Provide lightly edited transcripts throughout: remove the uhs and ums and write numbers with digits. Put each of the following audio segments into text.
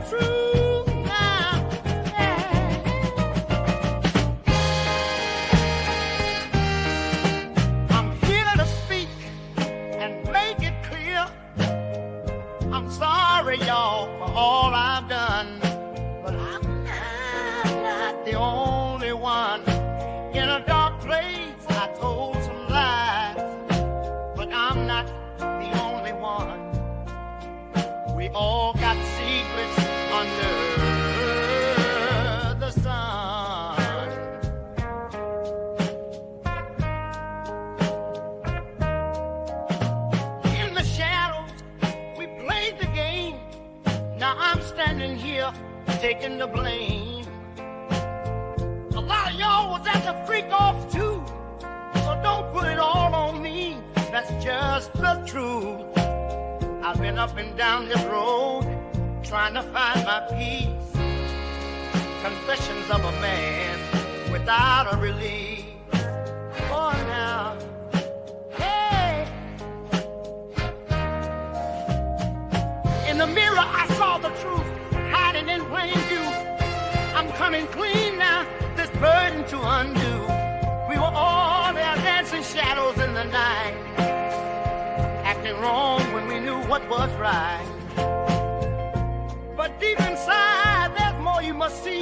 true now. Yeah. I'm here to speak and make it clear. I'm sorry, y'all, for all I've done, but I'm not the only one. In a dark place, I told some lies, but I'm not the only one. We all got secrets under the sun. In the shadows, we played the game. Now I'm standing here taking the blame. A lot of y'all was at the freak off too, so don't put it all on me. That's just the truth. I've been up and down this road trying to find my peace. Confessions of a man without a release. Oh, now, hey. In the mirror, I saw the truth hiding in plain view. I'm coming clean now, this burden to undo. We were all there dancing shadows in the night, acting wrong when we knew what was right. But deep inside, there's more you must see.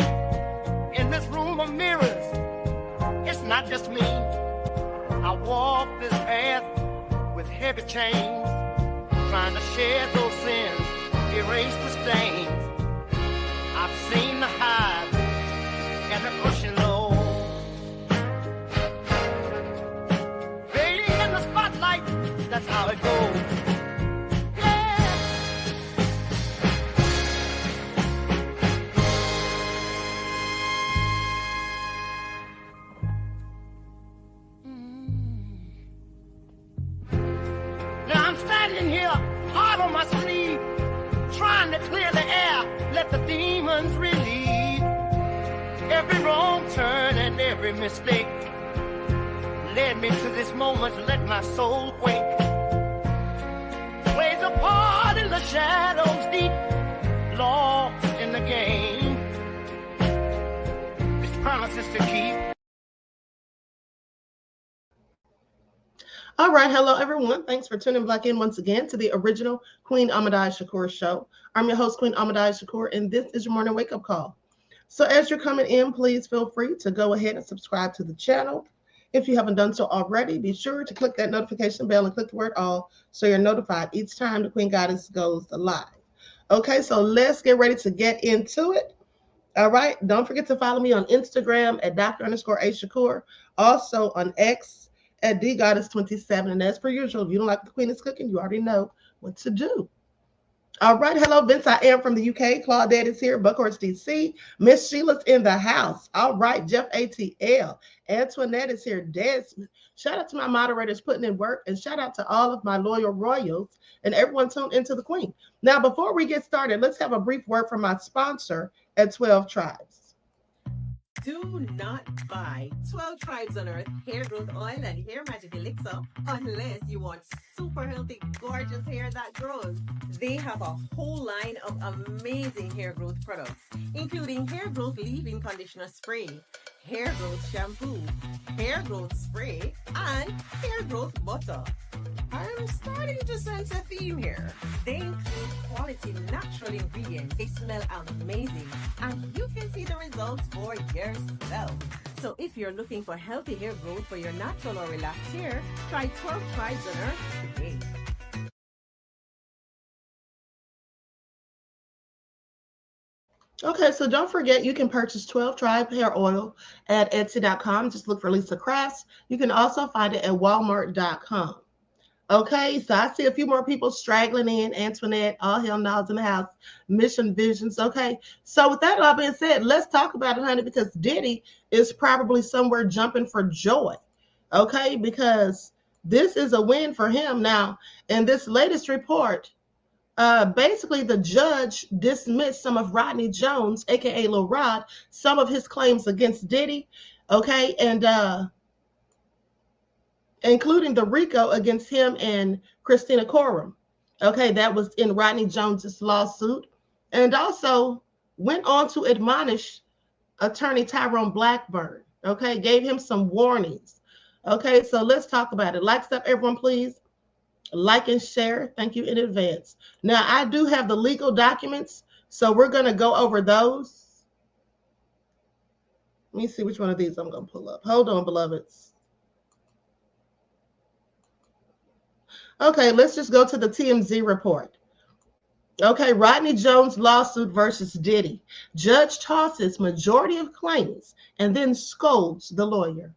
In this room of mirrors, it's not just me. I walk this path with heavy chains, trying to shed those sins, erase the stains. I've seen the highs and the pushing low, fading in the spotlight. That's how it goes. Now I'm standing here, hard on my sleeve, trying to clear the air, let the demons relieve. Every wrong turn and every mistake led me to this moment to let my soul quake. Plays a part in the shadows deep, lost in the game. It's promises to keep. All right. Hello, everyone. Thanks for tuning back in once again to the original Queen Ahmadiyyah Shakur show. I'm your host, Queen Ahmadiyyah Shakur, and this is your morning wake-up call. So as you're coming in, please feel free to go ahead and subscribe to the channel. If you haven't done so already, be sure to click that notification bell and click the word all so you're notified each time the Queen Goddess goes live. Okay, so let's get ready to get into it. All right. Don't forget to follow me on Instagram at Dr._A_Shakur. Also on X at DGoddess27. And as per usual, if you don't like what the Queen is cooking, you already know what to do. All right. Hello, Vince. I am from the UK. Claudette is here. Buckhorst, DC. Miss Sheila's in the house. All right. Jeff ATL. Antoinette is here. Desmond. Shout out to my moderators putting in work. And shout out to all of my loyal royals and everyone tuned into the Queen. Now, before we get started, let's have a brief word from my sponsor at 12 Tribes. Do not buy 12 Tribes on Earth hair growth oil and hair magic elixir unless you want super healthy, gorgeous hair that grows. They have a whole line of amazing hair growth products, including hair growth leave-in conditioner spray, hair growth shampoo, hair growth spray, and hair growth butter. I'm starting to sense a theme here. They include quality natural ingredients. They smell amazing, and you can see the results for yourself. So if you're looking for healthy hair growth for your natural or relaxed hair, try 12 Tribes on Earth today. Okay, so don't forget you can purchase 12 Tribe hair oil at Etsy.com. Just look for Lisa Crafts. You can also find it at Walmart.com. Okay, so I see a few more people straggling in. Antoinette, all hell no's in the house. Mission Visions. Okay, so with that all being said, let's talk about it, honey, because Diddy is probably somewhere jumping for joy. Okay, because this is a win for him. Now, in this latest report, basically the judge dismissed some of Rodney Jones, aka Lil Rod, some of his claims against Diddy. Okay, and including the RICO against him and Christina Coram. Okay, that was in Rodney Jones's lawsuit. and also went on to admonish attorney Tyrone Blackburn. Okay, gave him some warnings. Okay, so let's talk about it. Like stuff, everyone, please like and share. Thank you in advance. Now, I do have the legal documents, so we're going to go over those. Let me see which one of these I'm going to pull up. Hold on, beloveds. Okay, let's just go to the TMZ report. Okay, Rodney Jones lawsuit versus Diddy. Judge tosses majority of claims and then scolds the lawyer.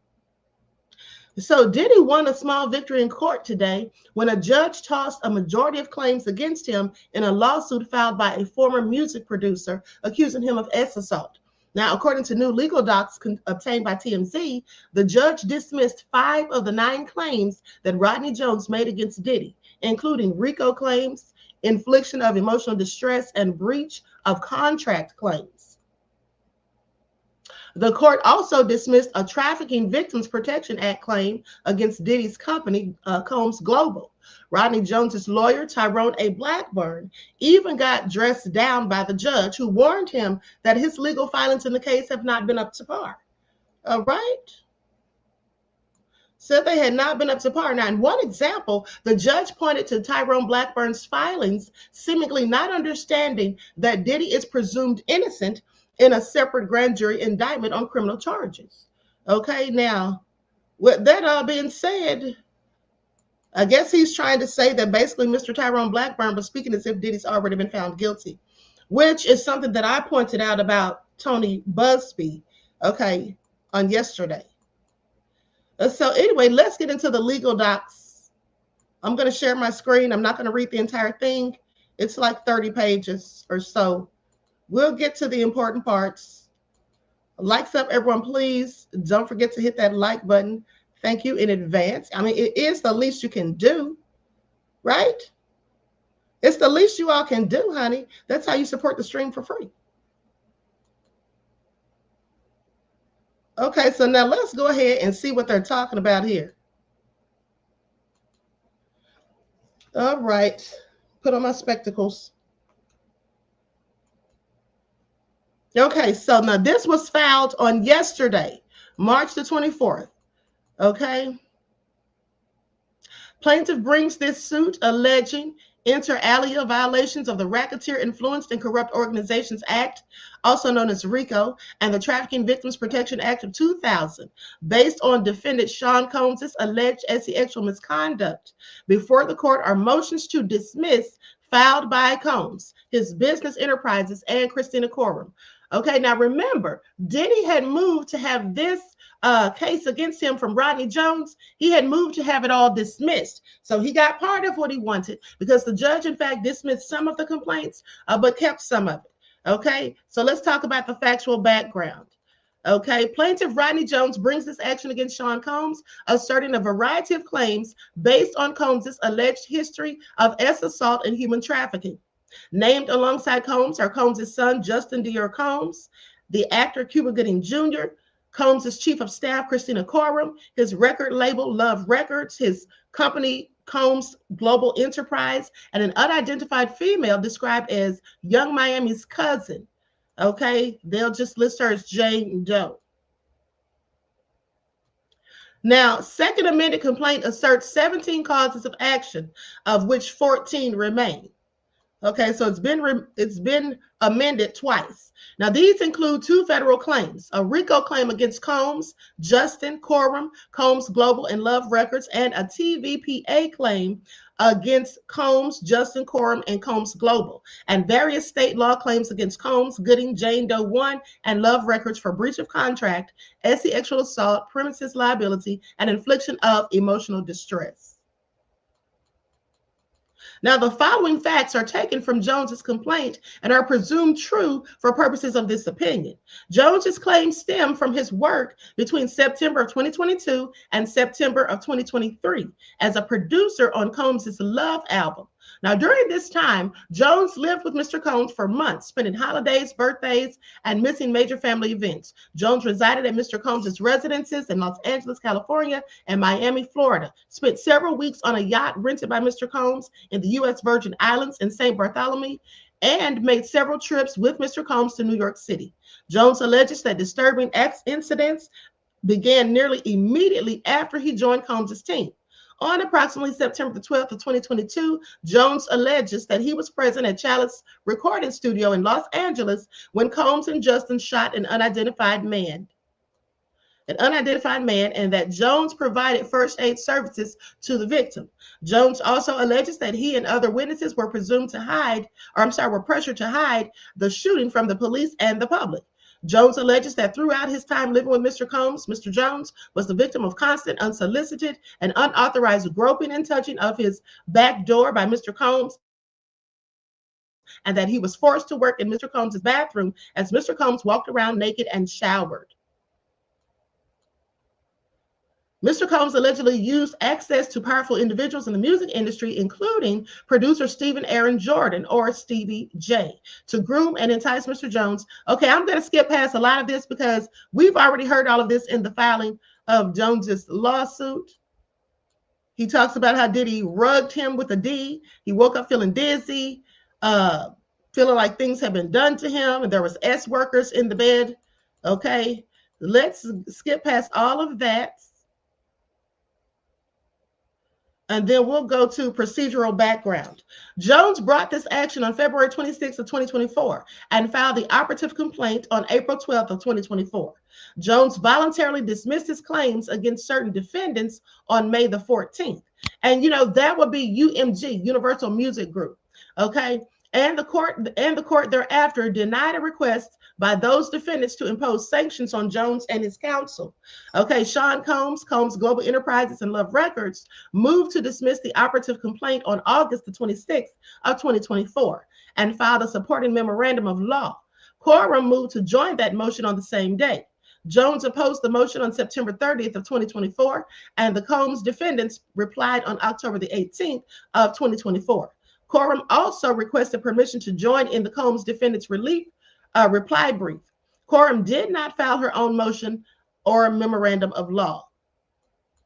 So Diddy won a small victory in court today when a judge tossed a majority of claims against him in a lawsuit filed by a former music producer accusing him of sex assault. Now, according to new legal docs obtained by TMZ, the judge dismissed 5 of the 9 claims that Rodney Jones made against Diddy, including RICO claims, infliction of emotional distress, and breach of contract claims. The court also dismissed a Trafficking Victims Protection Act claim against Diddy's company, Combs Global. Rodney Jones's lawyer, Tyrone Blackburn, even got dressed down by the judge, who warned him that his legal filings in the case have not been up to par. All right? Said they had not been up to par. Now, in one example, the judge pointed to Tyrone Blackburn's filings, seemingly not understanding that Diddy is presumed innocent in a separate grand jury indictment on criminal charges. Okay, now, with that all being said, I guess he's trying to say that basically Mr. Tyrone Blackburn was speaking as if Diddy's already been found guilty, which is something that I pointed out about Tony Busby, okay, on yesterday. So anyway, let's get into the legal docs. I'm going to share my screen. I'm not going to read the entire thing. It's like 30 pages or so. We'll get to the important parts. Likes up, everyone, please. Don't forget to hit that like button. Thank you in advance. I mean, it is the least you can do, right? It's the least you all can do, honey. That's how you support the stream for free. Okay, so now let's go ahead and see what they're talking about here. All right, put on my spectacles. Okay, so now this was filed on yesterday, March the 24th. Okay. Plaintiff brings this suit alleging inter alia violations of the Racketeer Influenced and Corrupt Organizations Act, also known as RICO, and the Trafficking Victims Protection Act of 2000, based on defendant Sean Combs' alleged sexual misconduct. Before the court are motions to dismiss filed by Combs, his business enterprises, and Christina Coram. Okay, now remember, Diddy had moved to have this case against him from Rodney Jones. He had moved to have it all dismissed. So he got part of what he wanted because the judge, in fact, dismissed some of the complaints, but kept some of it. Okay, so let's talk about the factual background. Okay, plaintiff Rodney Jones brings this action against Sean Combs, asserting a variety of claims based on Combs' alleged history of sex assault and human trafficking. Named alongside Combs are Combs' son, Justin Dior Combs, the actor Cuba Gooding Jr., Combs' chief of staff, Christina Coram, his record label, Love Records, his company, Combs Global Enterprise, and an unidentified female described as Young Miami's cousin. Okay, they'll just list her as Jane Doe. Now, second amended complaint asserts 17 causes of action, of which 14 remain. Okay, so it's been amended twice. Now, these include 2 federal claims, a RICO claim against Combs, Justin, Coram, Combs Global, and Love Records, and a TVPA claim against Combs, Justin, Coram, and Combs Global, and various state law claims against Combs, Gooding, Jane Doe 1, and Love Records for breach of contract, sexual assault, premises liability, and infliction of emotional distress. Now, the following facts are taken from Jones's complaint and are presumed true for purposes of this opinion. Jones's claims stem from his work between September of 2022 and September of 2023 as a producer on Combs' Love album. Now, during this time, Jones lived with Mr. Combs for months, spending holidays, birthdays, and missing major family events. Jones resided at Mr. Combs' residences in Los Angeles, California, and Miami, Florida, spent several weeks on a yacht rented by Mr. Combs in the U.S. Virgin Islands and St. Bartholomew, and made several trips with Mr. Combs to New York City. Jones alleges that disturbing incidents began nearly immediately after he joined Combs' team. On approximately September the 12th of 2022, Jones alleges that he was present at Chalice recording studio in Los Angeles when Combs and Justin shot an unidentified man, and that Jones provided first aid services to the victim. Jones also alleges that he and other witnesses were pressured to hide the shooting from the police and the public. Jones alleges that throughout his time living with Mr. Combs, Mr. Jones was the victim of constant, unsolicited, and unauthorized groping and touching of his back door by Mr. Combs, and that he was forced to work in Mr. Combs' bathroom as Mr. Combs walked around naked and showered. Mr. Combs allegedly used access to powerful individuals in the music industry, including producer Stephen Aaron Jordan, or Stevie J, to groom and entice Mr. Jones. Okay, I'm going to skip past a lot of this because we've already heard all of this in the filing of Jones's lawsuit. He talks about how Diddy rugged him with a D. He woke up feeling dizzy, feeling like things have been done to him, and there was S workers in the bed. Okay, let's skip past all of that. And then we'll go to procedural background. Jones brought this action on February 26th of 2024 and filed the operative complaint on April 12th of 2024. Jones voluntarily dismissed his claims against certain defendants on May the 14th. And that would be UMG, Universal Music Group. Okay. And the court thereafter denied a request by those defendants to impose sanctions on Jones and his counsel. Okay, Sean Combs, Global Enterprises, and Love Records moved to dismiss the operative complaint on August the 26th of 2024 and filed a supporting memorandum of law. Quorum moved to join that motion on the same day. Jones opposed the motion on September 30th of 2024, and the Combs defendants replied on October the 18th of 2024. Quorum also requested permission to join in the Combs defendants' reply brief. Quorum did not file her own motion or memorandum of law.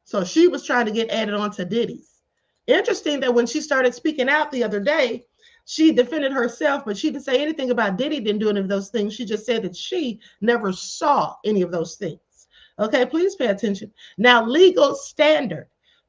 So she was trying to get added on to Diddy's. Interesting that when she started speaking out the other day, she defended herself, but she didn't say anything about Diddy didn't do any of those things. She just said that she never saw any of those things. Okay, please pay attention. Now, legal standard.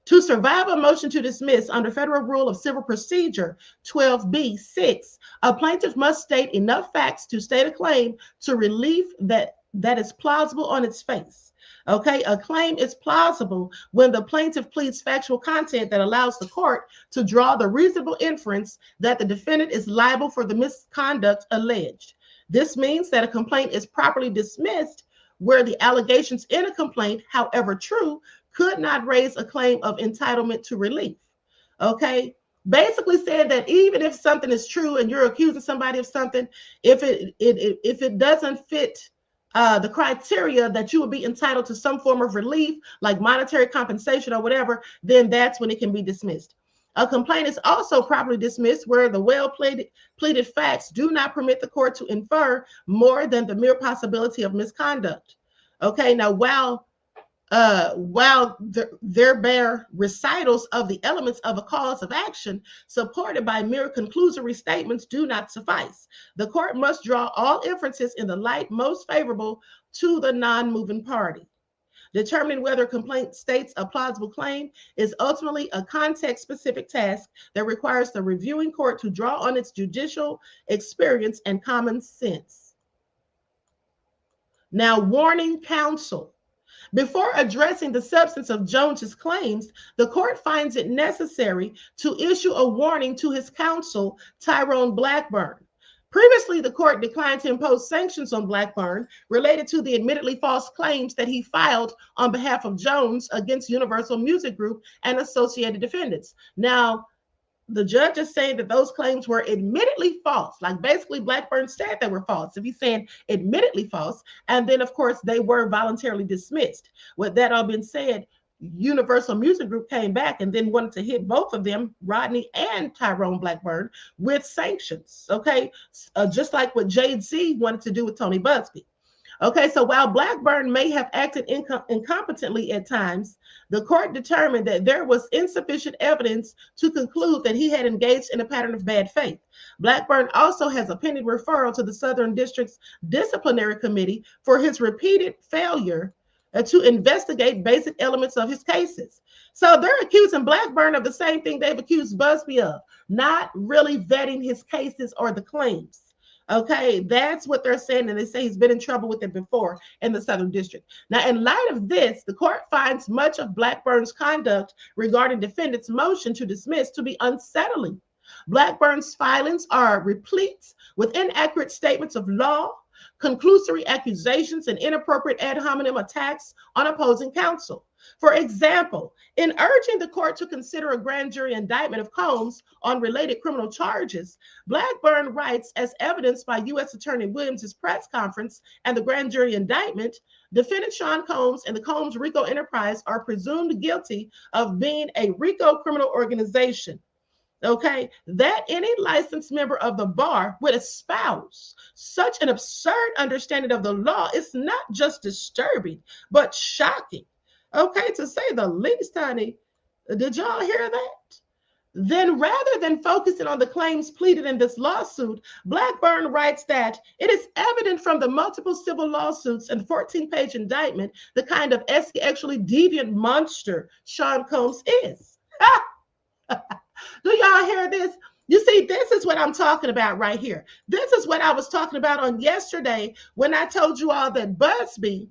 To survive a motion to dismiss under Federal Rule of Civil Procedure 12b-6, a plaintiff must state enough facts to state a claim to relief that is plausible on its face. Okay, a claim is plausible when the plaintiff pleads factual content that allows the court to draw the reasonable inference that the defendant is liable for the misconduct alleged. This means that a complaint is properly dismissed where the allegations in a complaint, however true, could not raise a claim of entitlement to relief. Okay, basically said that even if something is true and you're accusing somebody of something, if it doesn't fit the criteria that you would be entitled to some form of relief, like monetary compensation or whatever, then that's when it can be dismissed. A complaint is also properly dismissed where the well-pleaded facts do not permit the court to infer more than the mere possibility of misconduct. Okay, now while their bare recitals of the elements of a cause of action supported by mere conclusory statements do not suffice. The court must draw all inferences in the light most favorable to the non-moving party. Determining whether a complaint states a plausible claim is ultimately a context-specific task that requires the reviewing court to draw on its judicial experience and common sense. Now, warning counsel. Before addressing the substance of Jones's claims, the court finds it necessary to issue a warning to his counsel, Tyrone Blackburn. Previously, the court declined to impose sanctions on Blackburn related to the admittedly false claims that he filed on behalf of Jones against Universal Music Group and associated defendants. Now, the judge is saying that those claims were admittedly false. Like basically Blackburn said they were false. If he's saying admittedly false, and then of course they were voluntarily dismissed. With that all being said, Universal Music Group came back and then wanted to hit both of them, Rodney and Tyrone Blackburn, with sanctions. Okay, just like what Jay-Z wanted to do with Tony Busby. Okay, so while Blackburn may have acted incompetently at times, the court determined that there was insufficient evidence to conclude that he had engaged in a pattern of bad faith. Blackburn also has a pending referral to the Southern District's Disciplinary Committee for his repeated failure to investigate basic elements of his cases. So they're accusing Blackburn of the same thing they've accused Busby of, not really vetting his cases or the claims. Okay, that's what they're saying. And they say he's been in trouble with it before in the Southern District. Now, in light of this, the court finds much of Blackburn's conduct regarding defendant's motion to dismiss to be unsettling. Blackburn's filings are replete with inaccurate statements of law, conclusory accusations, and inappropriate ad hominem attacks on opposing counsel. For example, in urging the court to consider a grand jury indictment of Combs on related criminal charges, Blackburn writes, as evidenced by U.S. Attorney Williams' press conference and the grand jury indictment, defendant Sean Combs and the Combs RICO enterprise are presumed guilty of being a RICO criminal organization. Okay, that any licensed member of the bar would espouse such an absurd understanding of the law is not just disturbing, but shocking. Okay, to say the least, honey. Did y'all hear that? Then, rather than focusing on the claims pleaded in this lawsuit, Blackburn writes that it is evident from the multiple civil lawsuits and 14-page indictment the kind of sexually deviant monster Sean Combs is. Do y'all hear this? You see, this is what I'm talking about right here. This is what I was talking about on yesterday when I told you all that Busby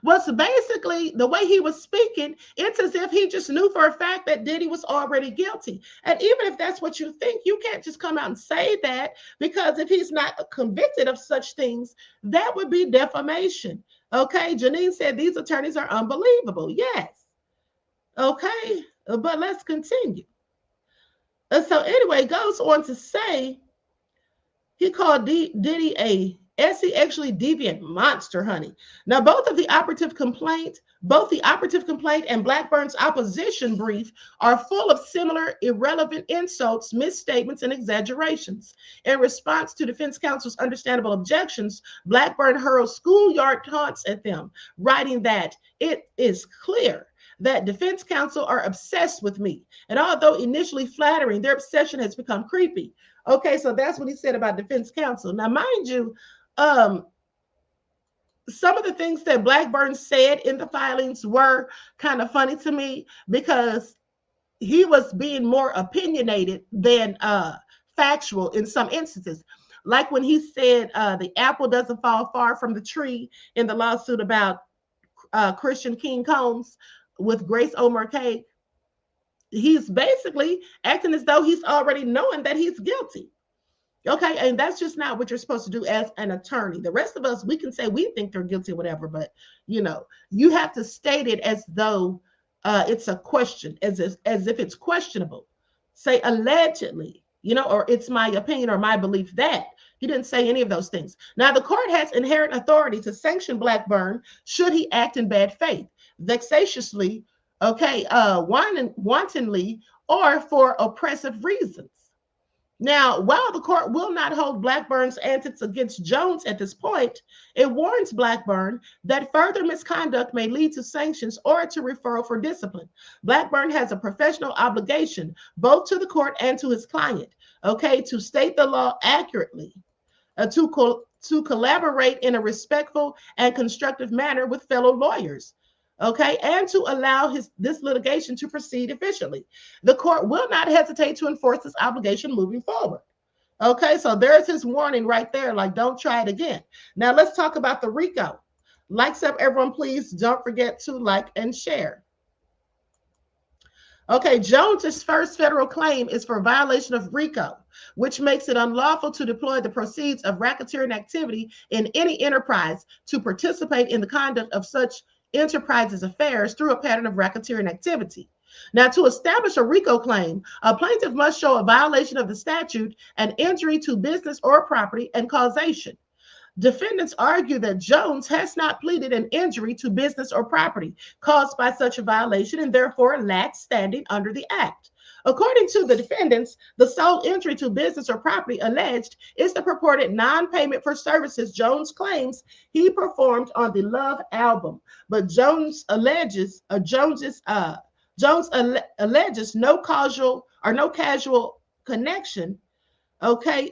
was basically, the way he was speaking, it's as if he just knew for a fact that Diddy was already guilty. And even if that's what you think, you can't just come out and say that, because if he's not convicted of such things, that would be defamation. Okay, Janine said these attorneys are unbelievable. Yes. Okay, but let's continue. So anyway, goes on to say he called Diddy a sexually deviant monster, honey. Now, both the operative complaint and Blackburn's opposition brief are full of similar irrelevant insults, misstatements, and exaggerations. In response to defense counsel's understandable objections, Blackburn hurls schoolyard taunts at them, writing that it is clear that defense counsel are obsessed with me. And although initially flattering, their obsession has become creepy. Okay, so that's what he said about defense counsel. Now, mind you, some of the things that Blackburn said in the filings were kind of funny to me, because he was being more opinionated than factual in some instances. Like when he said the apple doesn't fall far from the tree in the lawsuit about Christian King Combs with Grace O'Marcaigh. He's basically acting as though he's already knowing that he's guilty. Okay, and that's just not what you're supposed to do as an attorney. The rest of us, we can say we think they're guilty or whatever, but you have to state it as though it's a question, as if it's questionable. Say allegedly, or it's my opinion or my belief that. He didn't say any of those things. Now, the court has inherent authority to sanction Blackburn should he act in bad faith, vexatiously, wantonly, or for oppressive reasons. Now, while the court will not hold Blackburn's antics against Jones at this point, it warns Blackburn that further misconduct may lead to sanctions or to referral for discipline. Blackburn has a professional obligation, both to the court and to his client, to state the law accurately, to collaborate in a respectful and constructive manner with fellow lawyers, and to allow this litigation to proceed efficiently. The court will not hesitate to enforce this obligation moving forward. So there's his warning right there, like, don't try it again. Now let's talk about the RICO. Likes up, everyone, please don't forget to like and share. Jones's first federal claim is for violation of RICO, which makes it unlawful to deploy the proceeds of racketeering activity in any enterprise to participate in the conduct of such enterprises' affairs through a pattern of racketeering activity. Now, to establish a RICO claim, a plaintiff must show a violation of the statute, an injury to business or property, and causation. Defendants argue that Jones has not pleaded an injury to business or property caused by such a violation and therefore lacks standing under the act. According to the defendants, the sole injury to business or property alleged is the purported non-payment for services Jones claims he performed on the Love album. But Jones alleges no casual connection. Okay,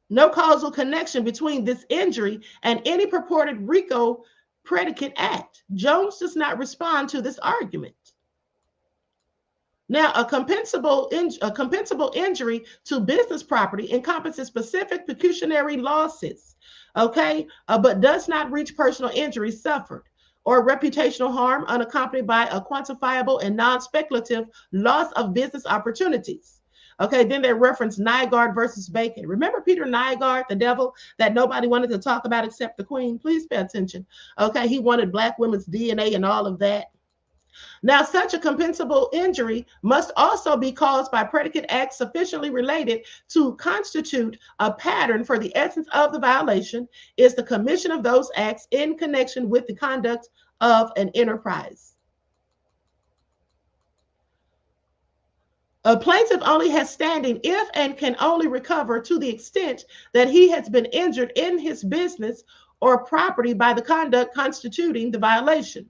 no causal connection between this injury and any purported RICO predicate act. Jones does not respond to this argument. Now, a compensable injury to business property encompasses specific pecuniary losses, okay, but does not reach personal injury suffered or reputational harm unaccompanied by a quantifiable and non-speculative loss of business opportunities. Okay, then they reference Nygaard versus Bacon. Remember Peter Nygaard, the devil that nobody wanted to talk about except the queen? Please pay attention. Okay, he wanted black women's DNA and all of that. Now, such a compensable injury must also be caused by predicate acts sufficiently related to constitute a pattern, for the essence of the violation is the commission of those acts in connection with the conduct of an enterprise. A plaintiff only has standing if and can only recover to the extent that he has been injured in his business or property by the conduct constituting the violation.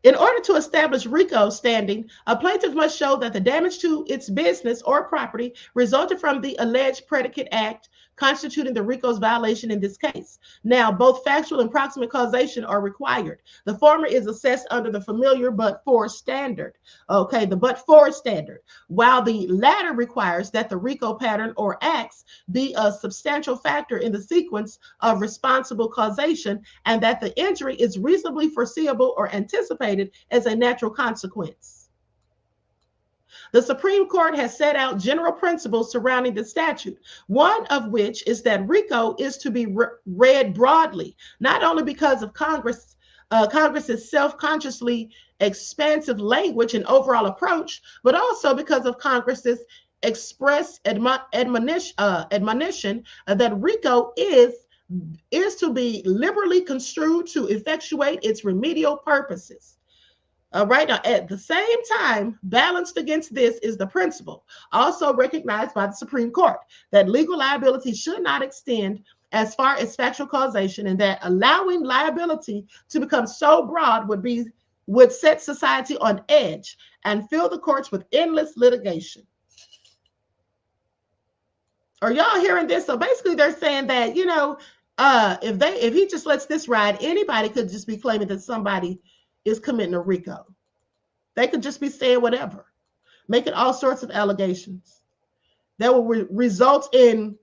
In order to establish RICO standing, a plaintiff must show that the damage to its business or property resulted from the alleged predicate act constituting the RICO's violation in this case. Now, both factual and proximate causation are required. The former is assessed under the familiar but-for standard, okay, the but-for standard, while the latter requires that the RICO pattern or acts be a substantial factor in the sequence of responsible causation and that the injury is reasonably foreseeable or anticipated as a natural consequence. The Supreme Court has set out general principles surrounding the statute, one of which is that RICO is to be read broadly, not only because of Congress's self-consciously expansive language and overall approach, but also because of Congress's express admonition that RICO is to be liberally construed to effectuate its remedial purposes. Right now, at the same time, balanced against this is the principle, also recognized by the Supreme Court, that legal liability should not extend as far as factual causation, and that allowing liability to become so broad would set society on edge and fill the courts with endless litigation. Are y'all hearing this? So basically, they're saying that, you know, if he just lets this ride, anybody could just be claiming that somebody is committing a RICO. They could just be saying whatever, making all sorts of allegations that will result in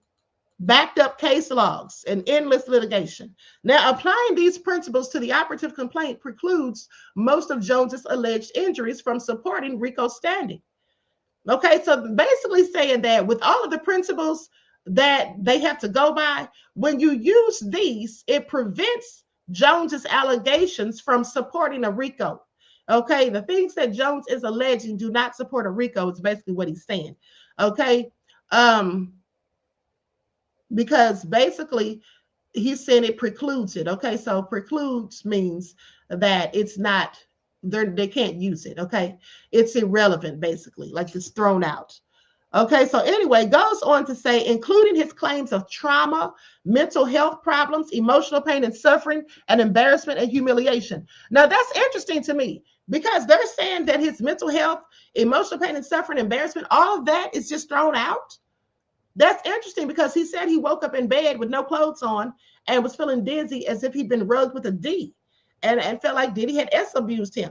backed up case logs and endless litigation. Now, applying these principles to the operative complaint precludes most of Jones's alleged injuries from supporting RICO standing. Okay, so basically saying that with all of the principles that they have to go by, when you use these, it prevents Jones's allegations from supporting a RICO. Okay, the things that Jones is alleging do not support a RICO is basically what he's saying. Okay, because basically he's saying it precludes it. Okay, so precludes means that it's not, they can't use it. Okay, it's irrelevant, basically, like it's thrown out. Okay, so anyway, goes on to say, including his claims of trauma, mental health problems, emotional pain and suffering, and embarrassment and humiliation. Now, that's interesting to me because they're saying that his mental health, emotional pain and suffering, embarrassment, all of that is just thrown out. That's interesting because he said he woke up in bed with no clothes on and was feeling dizzy as if he'd been rugged with a D and felt like Diddy had abused him.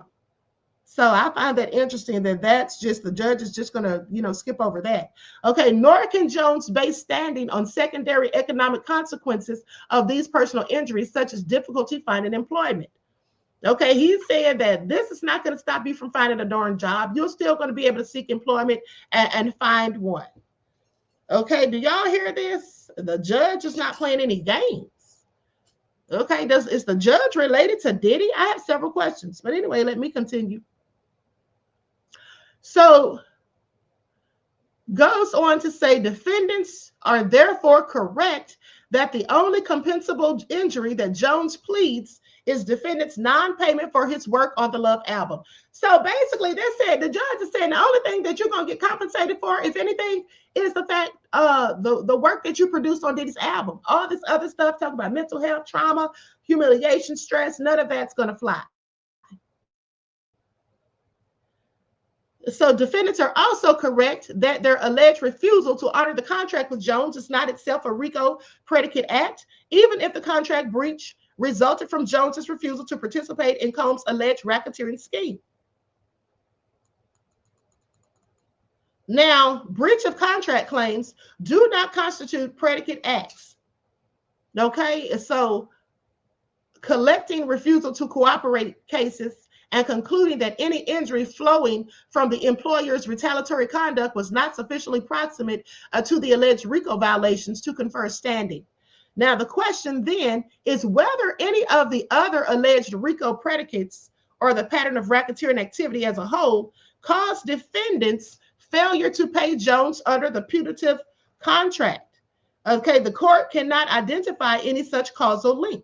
So I find that interesting that that's just, the judge is just going to, you know, skip over that. Okay, nor can Jones base standing on secondary economic consequences of these personal injuries, such as difficulty finding employment. Okay, he's saying that this is not going to stop you from finding a darn job. You're still going to be able to seek employment and find one. Okay, do y'all hear this? The judge is not playing any games. Okay, is the judge related to Diddy? I have several questions, but anyway, let me continue. So goes on to say, defendants are therefore correct that the only compensable injury that Jones pleads is defendant's non-payment for his work on the Love album. So basically, they said the judge is saying the only thing that you're gonna get compensated for, if anything, is the fact the work that you produced on Diddy's album. All this other stuff, talking about mental health, trauma, humiliation, stress, none of that's gonna fly. So defendants are also correct that their alleged refusal to honor the contract with Jones is not itself a RICO predicate act, even if the contract breach resulted from Jones's refusal to participate in Combs' alleged racketeering scheme. Now, breach of contract claims do not constitute predicate acts. Okay, so collecting refusal to cooperate cases and concluding that any injury flowing from the employer's retaliatory conduct was not sufficiently proximate to the alleged RICO violations to confer standing. Now, the question then is whether any of the other alleged RICO predicates or the pattern of racketeering activity as a whole caused defendants' failure to pay Jones under the putative contract. Okay, the court cannot identify any such causal link.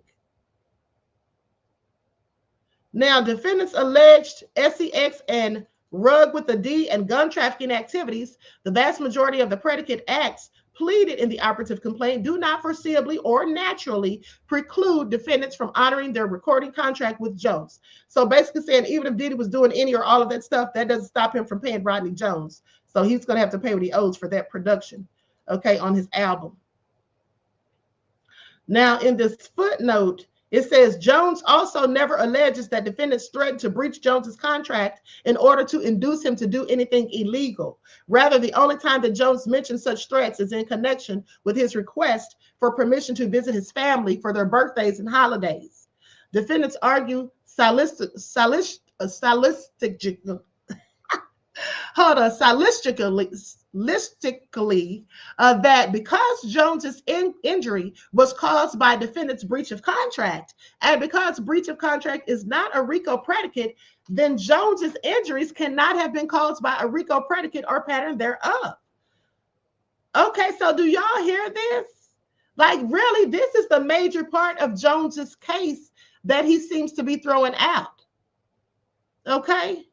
Now, defendants alleged SEX and rug with the D and gun trafficking activities, the vast majority of the predicate acts pleaded in the operative complaint do not foreseeably or naturally preclude defendants from honoring their recording contract with Jones. So basically saying even if Diddy was doing any or all of that stuff, that doesn't stop him from paying Rodney Jones. So he's going to have to pay what he owes for that production, okay, on his album. Now, in this footnote, it says Jones also never alleges that defendants threatened to breach Jones's contract in order to induce him to do anything illegal. Rather, the only time that Jones mentions such threats is in connection with his request for permission to visit his family for their birthdays and holidays. Defendants argue stylistically that because Jones's injury was caused by defendant's breach of contract, and because breach of contract is not a RICO predicate, then Jones's injuries cannot have been caused by a RICO predicate or pattern thereof. Okay, so do y'all hear this? Like, really, this is the major part of Jones's case that he seems to be throwing out. Okay.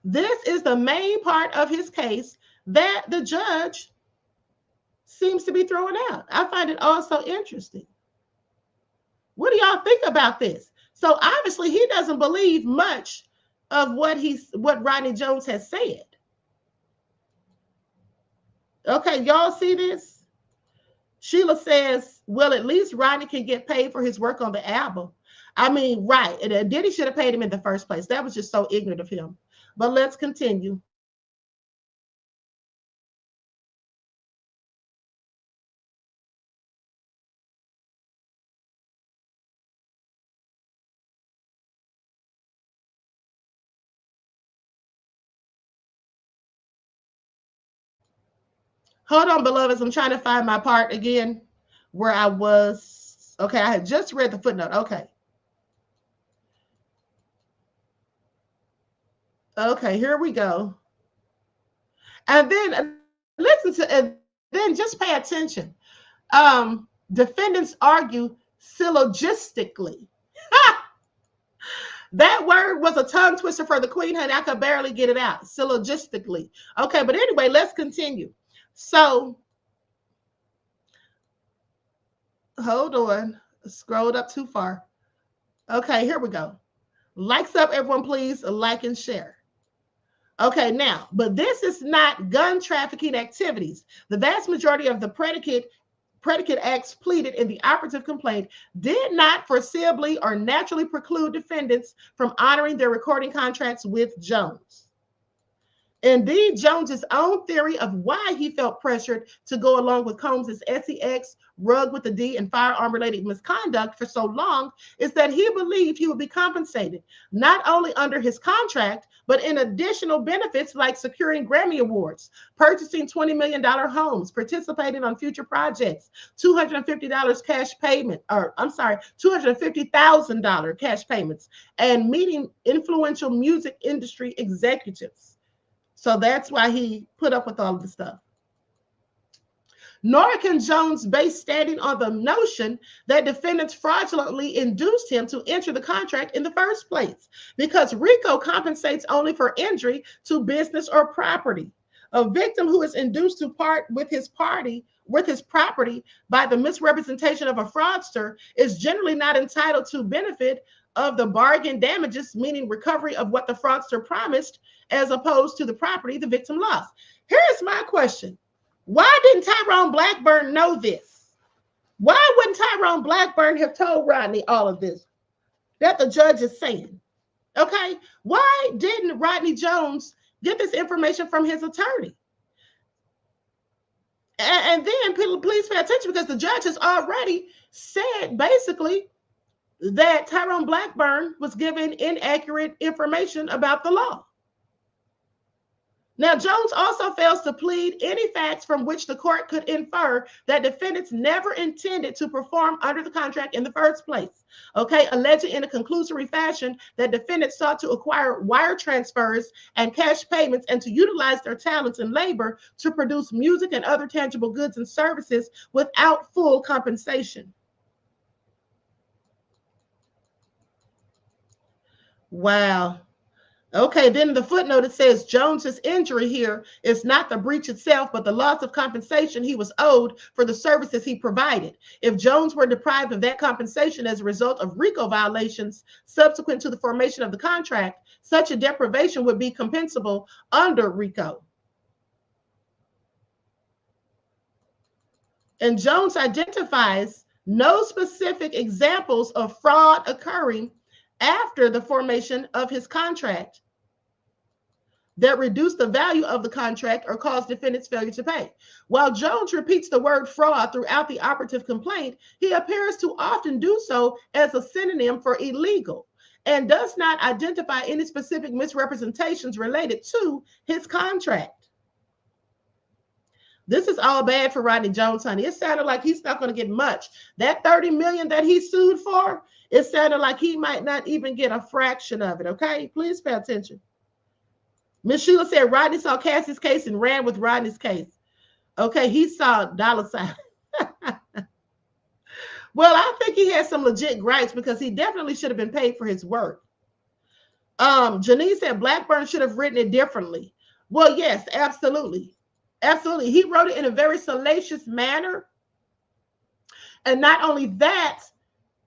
This is the main part of his case that the judge seems to be throwing out. I find it also interesting. What do y'all think about this? So obviously he doesn't believe much of what Rodney Jones has said. Okay, y'all see this? Sheila says, well, at least Rodney can get paid for his work on the album. I mean, right. And Diddy should have paid him in the first place. That was just so ignorant of him. But let's continue. Hold on, beloveds. I'm trying to find my part again where I was. Okay, I had just read the footnote. Okay. Okay, here we go. And then listen to, and then just pay attention. Defendants argue syllogistically. That word was a tongue twister for the queen, honey. I could barely get it out. Syllogistically. Okay, but anyway, let's continue. So, hold on. Scrolled up too far. Okay, here we go. Likes up, everyone, please. Like and share. Okay, now, but this is not gun trafficking activities. The vast majority of the predicate acts pleaded in the operative complaint did not foreseeably or naturally preclude defendants from honoring their recording contracts with Jones. Indeed, Jones's own theory of why he felt pressured to go along with Combs's SEX, rug with the D, and firearm-related misconduct for so long is that he believed he would be compensated, not only under his contract, but in additional benefits like securing Grammy Awards, purchasing $20 million homes, participating on future projects, $250 cash payment, or I'm sorry, $250,000 cash payments, and meeting influential music industry executives. So that's why he put up with all of the stuff. Nor can Jones base standing on the notion that defendants fraudulently induced him to enter the contract in the first place, because RICO compensates only for injury to business or property. A victim who is induced to part with his property by the misrepresentation of a fraudster is generally not entitled to benefit of the bargain damages, meaning recovery of what the fraudster promised, as opposed to the property the victim lost. Here's my question. Why didn't Tyrone Blackburn know this? Why wouldn't Tyrone Blackburn have told Rodney all of this that the judge is saying? Okay, why didn't Rodney Jones get this information from his attorney? And then please pay attention, because the judge has already said basically that Tyrone Blackburn was given inaccurate information about the law. Now, Jones also fails to plead any facts from which the court could infer that defendants never intended to perform under the contract in the first place. Okay, alleging in a conclusory fashion that defendants sought to acquire wire transfers and cash payments and to utilize their talents and labor to produce music and other tangible goods and services without full compensation. Wow. Okay, then the footnote, it says Jones's injury here is not the breach itself, but the loss of compensation he was owed for the services he provided. If Jones were deprived of that compensation as a result of RICO violations subsequent to the formation of the contract, such a deprivation would be compensable under RICO. And Jones identifies no specific examples of fraud occurring after the formation of his contract that reduced the value of the contract or caused defendants' failure to pay. While Jones repeats the word fraud throughout the operative complaint, he appears to often do so as a synonym for illegal and does not identify any specific misrepresentations related to his contract. This is all bad for Rodney Jones, honey. It sounded like he's not going to get much. That $30 million that he sued for, it sounded like he might not even get a fraction of it, okay? Please pay attention. Miss Sheila said Rodney saw Cassie's case and ran with Rodney's case. Okay, he saw dollar sign. Well, I think he has some legit gripes because he definitely should have been paid for his work. Janice said Blackburn should have written it differently. Well, yes, absolutely. Absolutely. He wrote it in a very salacious manner. And not only that,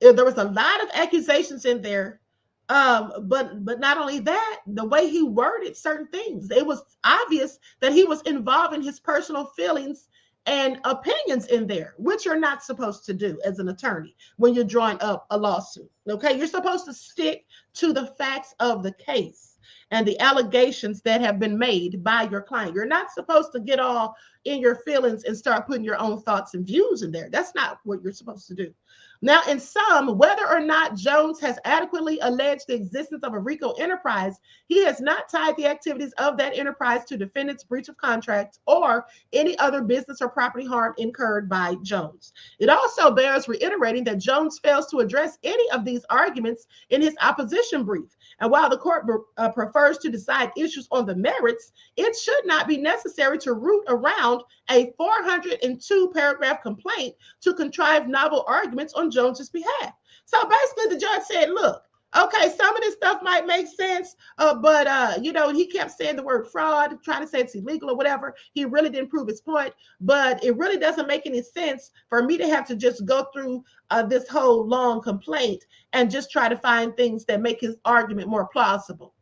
there was a lot of accusations in there. But not only that, the way he worded certain things, it was obvious that he was involving his personal feelings and opinions in there, which you're not supposed to do as an attorney when you're drawing up a lawsuit. Okay, you're supposed to stick to the facts of the case and the allegations that have been made by your client. You're not supposed to get all in your feelings and start putting your own thoughts and views in there. That's not what you're supposed to do. Now, in sum, whether or not Jones has adequately alleged the existence of a RICO enterprise, he has not tied the activities of that enterprise to defendant's breach of contract or any other business or property harm incurred by Jones. It also bears reiterating that Jones fails to address any of these arguments in his opposition brief. And while the court prefers to decide issues on the merits, it should not be necessary to root around a 402 paragraph complaint to contrive novel arguments on Jones's behalf. So basically the judge said, look, okay, some of this stuff might make sense, but he kept saying the word fraud, trying to say it's illegal or whatever. He really didn't prove his point, but it really doesn't make any sense for me to have to just go through this whole long complaint and just try to find things that make his argument more plausible.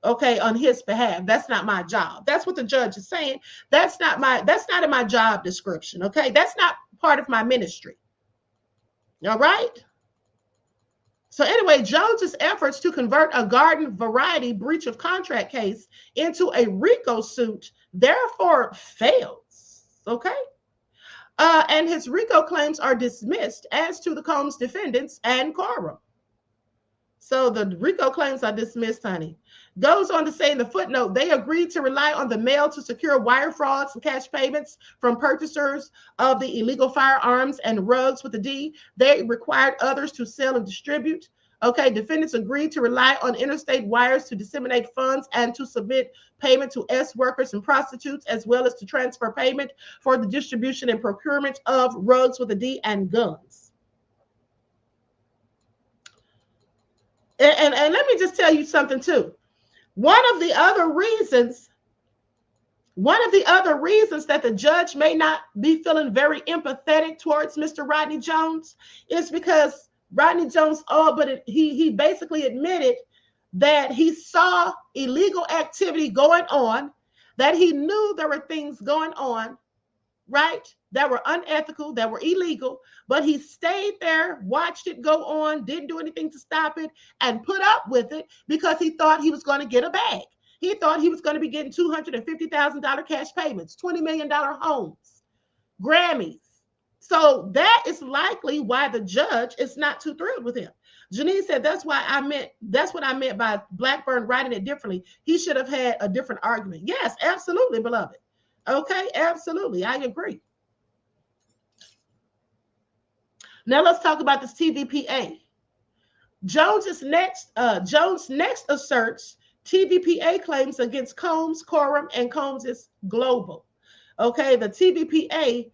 Okay, on his behalf. That's not my job. That's what the judge is saying. That's not in my job description. Okay, that's not part of my ministry. All right. So anyway, Jones's efforts to convert a garden variety breach of contract case into a RICO suit therefore fails. Okay. And his RICO claims are dismissed as to the Combs defendants and quorum. So the RICO claims are dismissed, honey. Goes on to say in the footnote, they agreed to rely on the mail to secure wire frauds and cash payments from purchasers of the illegal firearms and rugs with the D. They required others to sell and distribute. Okay, defendants agreed to rely on interstate wires to disseminate funds and to submit payment to S workers and prostitutes, as well as to transfer payment for the distribution and procurement of rugs with a D and guns. And let me just tell you something too. One of the other reasons that the judge may not be feeling very empathetic towards Mr. Rodney Jones is because Rodney Jones, he basically admitted that he saw illegal activity going on, that he knew there were things going on, right, that were unethical, that were illegal, but he stayed there, watched it go on, didn't do anything to stop it, and put up with it because he thought he was going to get a bag. He thought he was going to be getting $250,000 cash payments, $20 million homes, Grammys. So that is likely why the judge is not too thrilled with him. Janine said, that's what I meant by Blackburn writing it differently. He should have had a different argument. Yes, absolutely, beloved. Okay, absolutely. I agree. Now let's talk about this TVPA. Jones next asserts TVPA claims against Combs, Quorum, and Combs is global. Okay, the TVPA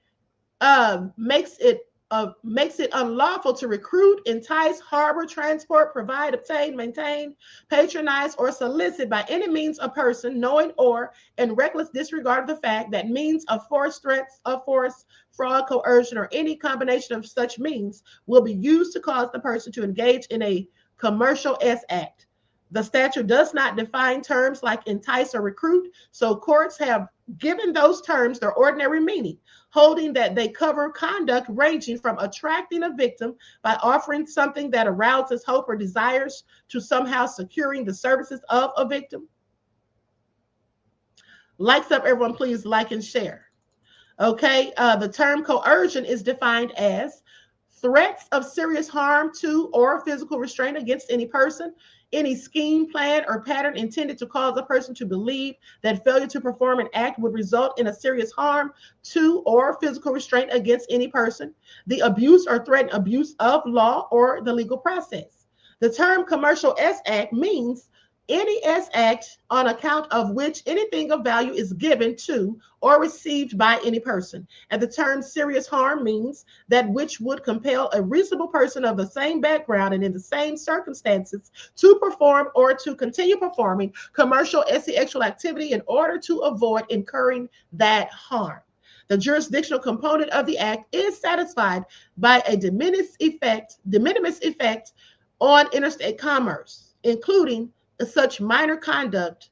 makes it unlawful to recruit, entice, harbor, transport, provide, obtain, maintain, patronize, or solicit by any means a person knowing or in reckless disregard of the fact that means of force, threats of force, fraud, coercion, or any combination of such means will be used to cause the person to engage in a commercial S act. The statute does not define terms like entice or recruit, so courts have given those terms their ordinary meaning, holding that they cover conduct ranging from attracting a victim by offering something that arouses hope or desires to somehow securing the services of a victim. Likes up, everyone, please like and share. Okay, the term coercion is defined as threats of serious harm to or physical restraint against any person, any scheme, plan, or pattern intended to cause a person to believe that failure to perform an act would result in a serious harm to or physical restraint against any person, the abuse or threatened abuse of law or the legal process. The term commercial S act means any S act on account of which anything of value is given to or received by any person. And the term serious harm means that which would compel a reasonable person of the same background and in the same circumstances to perform or to continue performing commercial sexual activity in order to avoid incurring that harm. The jurisdictional component of the act is satisfied by a de minimis effect on interstate commerce, including such minor conduct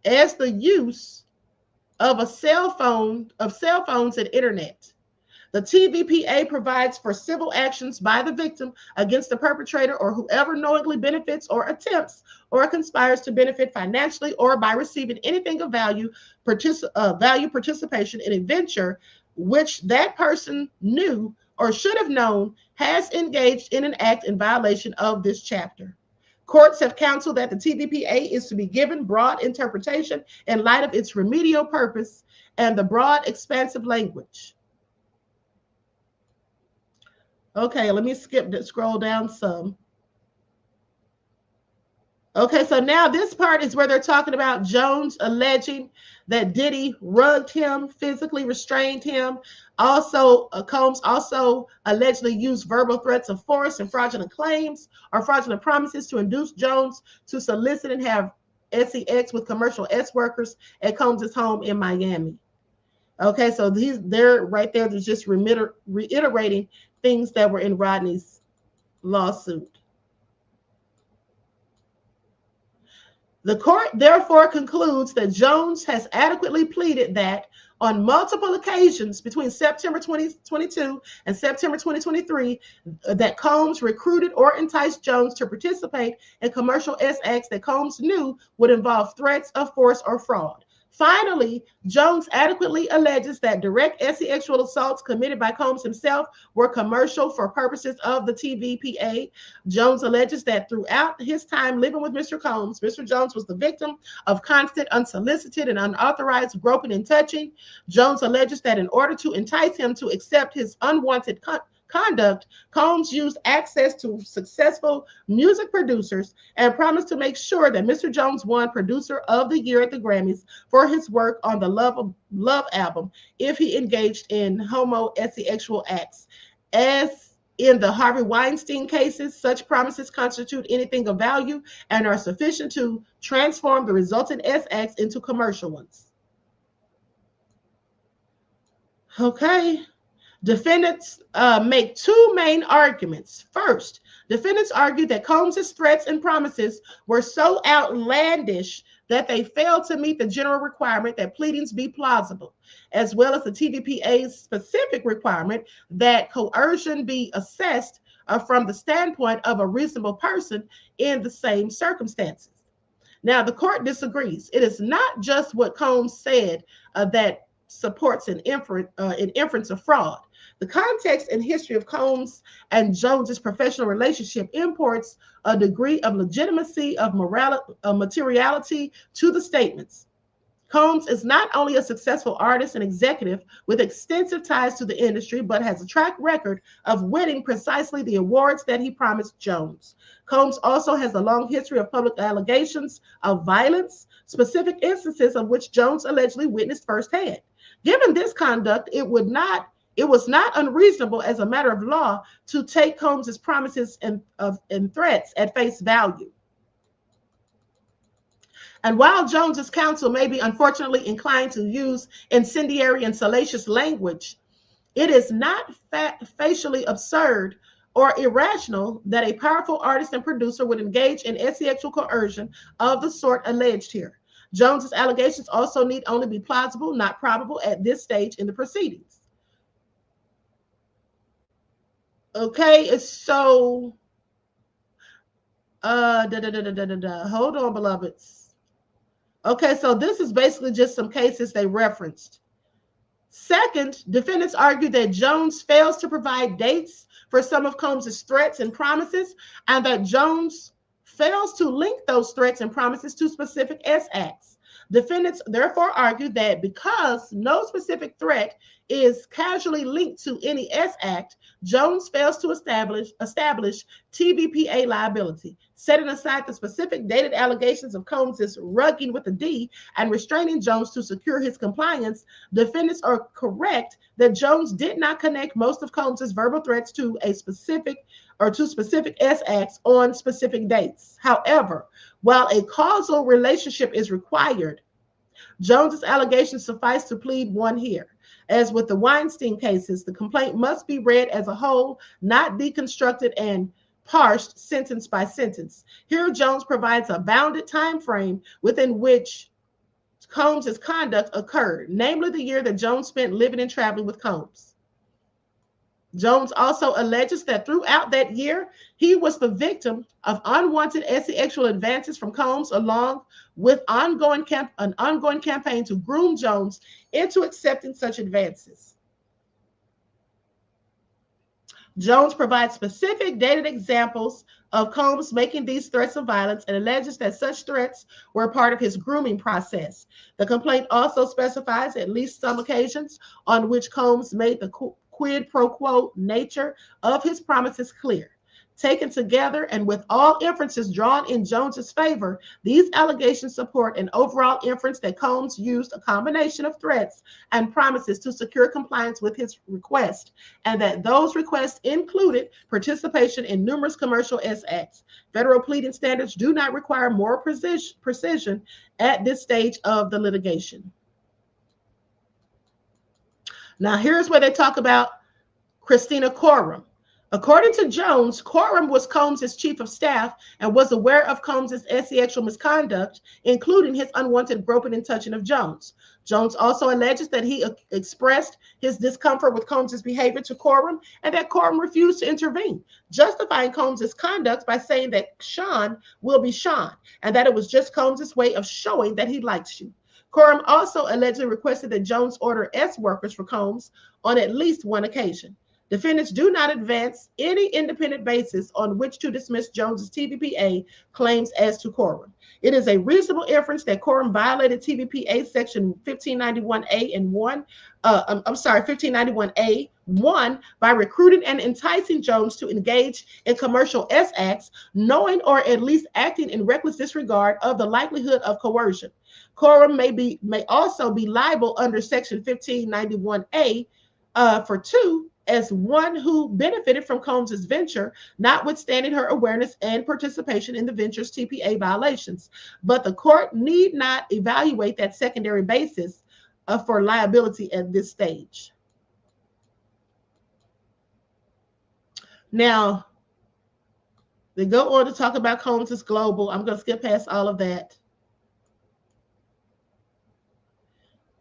as the use of cell phones and internet. The TVPA provides for civil actions by the victim against the perpetrator or whoever knowingly benefits or attempts or conspires to benefit financially or by receiving anything of value participation in a venture which that person knew or should have known has engaged in an act in violation of this chapter. Courts have counseled that the TVPA is to be given broad interpretation in light of its remedial purpose and the broad, expansive language. Okay, let me scroll down some. Okay, so now this part is where they're talking about Jones alleging that Diddy rugged him, physically restrained him. Also, Combs also allegedly used verbal threats of force and fraudulent claims or fraudulent promises to induce Jones to solicit and have sex with commercial S workers at Combs' home in Miami. Okay, so they're right there. They're just reiterating things that were in Rodney's lawsuit. The court therefore concludes that Jones has adequately pleaded that on multiple occasions between September 2022 and September 2023, that Combs recruited or enticed Jones to participate in commercial S acts that Combs knew would involve threats of force or fraud. Finally, Jones adequately alleges that direct sexual assaults committed by Combs himself were commercial for purposes of the TVPA. Jones alleges that throughout his time living with Mr. Combs, Mr. Jones was the victim of constant, unsolicited, and unauthorized groping and touching. Jones alleges that in order to entice him to accept his unwanted conduct, Combs used access to successful music producers and promised to make sure that Mr. Jones won Producer of the Year at the Grammys for his work on the Love album if he engaged in homosexual acts. As in the Harvey Weinstein cases, such promises constitute anything of value and are sufficient to transform the resultant S acts into commercial ones. Okay. Defendants make two main arguments. First, defendants argue that Combs' threats and promises were so outlandish that they failed to meet the general requirement that pleadings be plausible, as well as the TVPA's specific requirement that coercion be assessed from the standpoint of a reasonable person in the same circumstances. Now, the court disagrees. It is not just what Combs said that supports an inference of fraud. The context and history of Combs and Jones's professional relationship imports a degree of legitimacy of materiality to the statements. Combs is not only a successful artist and executive with extensive ties to the industry, but has a track record of winning precisely the awards that he promised Jones. Combs also has a long history of public allegations of violence, specific instances of which Jones allegedly witnessed firsthand. Given this conduct, it was not unreasonable as a matter of law to take Combs' promises and threats at face value. And while Jones's counsel may be unfortunately inclined to use incendiary and salacious language, it is not facially absurd or irrational that a powerful artist and producer would engage in sexual coercion of the sort alleged here. Jones's allegations also need only be plausible, not probable at this stage in the proceedings. Okay, so hold on, beloveds. Okay, so this is basically just some cases they referenced. Second, defendants argue that Jones fails to provide dates for some of Combs' threats and promises, and that Jones fails to link those threats and promises to specific S acts. Defendants therefore argue that because no specific threat is casually linked to any S act, Jones fails to establish TVPA liability. Setting aside the specific dated allegations of Combs' rugging with a D and restraining Jones to secure his compliance, defendants are correct that Jones did not connect most of Combs' verbal threats to a specific S acts on specific dates. However, while a causal relationship is required, Jones's allegations suffice to plead one here. As with the Weinstein cases, the complaint must be read as a whole, not deconstructed and parsed sentence by sentence. Here, Jones provides a bounded time frame within which Combs' conduct occurred, namely the year that Jones spent living and traveling with Combs. Jones also alleges that throughout that year, he was the victim of unwanted sexual advances from Combs, along with an ongoing campaign to groom Jones into accepting such advances. Jones provides specific dated examples of Combs making these threats of violence and alleges that such threats were part of his grooming process. The complaint also specifies at least some occasions on which Combs made the quid pro quo nature of his promises clear. Taken together and with all inferences drawn in Jones's favor, these allegations support an overall inference that Combs used a combination of threats and promises to secure compliance with his request, and that those requests included participation in numerous commercial S acts. Federal pleading standards do not require more precision at this stage of the litigation. Now, here's where they talk about Christina Coram. According to Jones, Coram was Combs' chief of staff and was aware of Combs' sexual misconduct, including his unwanted groping and touching of Jones. Jones also alleges that he expressed his discomfort with Combs' behavior to Coram and that Coram refused to intervene, justifying Combs' conduct by saying that Sean will be Sean and that it was just Combs' way of showing that he likes you. Coram also allegedly requested that Jones order S workers for Combs on at least one occasion. Defendants do not advance any independent basis on which to dismiss Jones's TVPA claims as to Coram. It is a reasonable inference that Coram violated TVPA section 1591A and 1, 1591A 1 by recruiting and enticing Jones to engage in commercial S acts, knowing or at least acting in reckless disregard of the likelihood of coercion. Coram may also be liable under section 1591A for 2 as one who benefited from Combs's venture, notwithstanding her awareness and participation in the venture's TPA violations. But the court need not evaluate that secondary basis for liability at this stage. Now, they go on to talk about Combs's global. I'm going to skip past all of that.